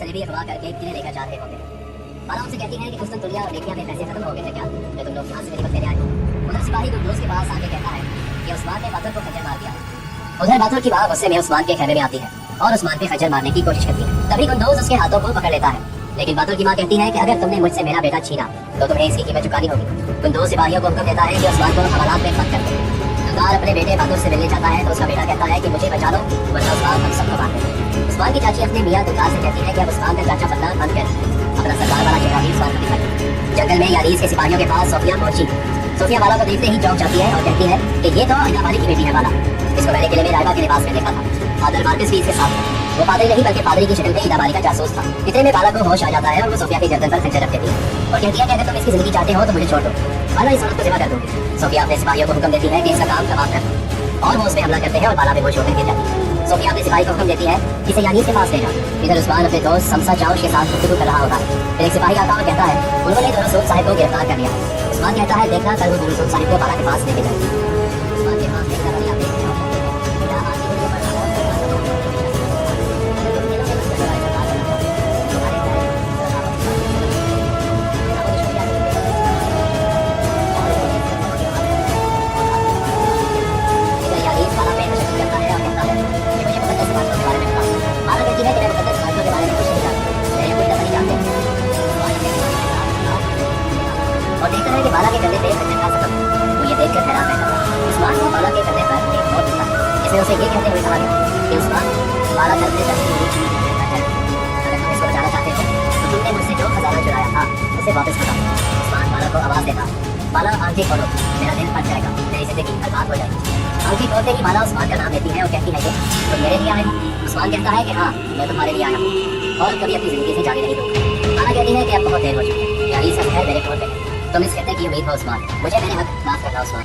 सलेबी अगवा करके किले लेकर जा रहे होते हैं। बाला उनसे कहती है कि कुछ तो दुनिया और लेकिया में पैसे खत्म हो गए थे क्या, जो तुम लोग यहाँ से मेरी बदले आए हो। उधर सिपाही गुलदोज के पास आके कहता है कि उस्मान ने बादल को खंजर मार दिया। उधर बादल की माँ गुस्से में उस्मान के खेमे में आती है और उस्मान पे खंजर मारने की कोशिश करती है। तभी गुलदोज उसके हाथों को पकड़ लेता है, लेकिन बादल की माँ कहती है कि अगर तुमने मुझसे मेरा बेटा छीना तो तुम्हें इसकी कीमत चुकानी होगी। गुलदोज सिपाहियों को हुक्म देता है कि उस्मान को हवालात में बंद कर दो। दुकान अपने बेटे बादल से मिलने जाता है तो उसका बेटा कहता है कि मुझे बचा लो वरना उस्मान हम सबको मार देगा। उस्मान की चाची अपने मियाँ दुकान से कहती है कि अब उस्मान का चाचा बनना बंद कर, अपना सरदार वाला चेहरा भी उस्मान को दिखाई। जंगल में यारीस के सिपाहियों के पास सोफिया पहुंची। सोफिया बाला को देखते ही चौंक जाती है और कहती है कि ये तो अनाबाली की बेटी है बाला, इसको मैंने किले में रायबा के लिबास में देखा था। फादर मार्कस भी इसके साथ था। वो पादरी नहीं बल्कि पादरी की शक्ल में इदाबारी का जासूस था। इतने में बाला को होश आ जाता है और वो सोफिया के गर्दन पर खंजर रख देती है और कहती है कि अगर तुम इसकी जिंदगी चाहते हो तो मुझे छोड़ दो, बाला इस औरत को जिम्मा कर दूंगी। सोफिया अपने सिपाहियों को हुक्म देती है कि इसका काम तमाम कर और वो उस पे हमला करते हैं और बाला बेहोश होकर गिर जाती है। सोफिया अपने सिपाही को हुक्म देती है कि इसे यानीस के पास ले जाओ। इधर उस्मान अपने दोस्त समसा चाउश के साथ गुफ्तगू कर रहा होता है। फिर एक सिपाही आता और कहता है उन्होंने दोनों सूद साहिब को गिरफ्तार कर लिया। उस्मान कहता है देखना कल वो सूद साहिब को बाला के पास लेके जाएंगे। उस्मान के पास लेकर बाला आते हैं। और देखता है कि बाला के कंधे पे खंजर का जख्म। वो ये देखकर हैरान रहता है। उस्मान को बाला के कंधे पर एक मोड़ मिलता है, जिसमें उसे ये कहते हुए कहा गया कि उस्मान बाला करते करते अगर तुम इसको बचाना चाहते हो तो तुमने मुझसे जो खजाना चुराया था उसे वापस बताओ। उस्मान बाला को आवाज देता बाला आंखें खोलो, मेरा दिल फट जाएगा, मेरी जिंदगी बर्बाद हो जाएगी। आंखें खोलते ही बाला उस्मान का नाम लेती है और कहती है कि तुम मेरे लिए आए हो। उस्मान कहता है कि हाँ मैं तुम्हारे लिए आया हूँ और कभी अपनी जिंदगी से जाने नहीं दूंगा। बाला कहती है कि अब बहुत देर हो चुकी है, यानी सब है मेरे फोन पे, तुम इस कहते की उम्मीद हो उस्मान, मुझे मेरे हक माफ करना उस्मान।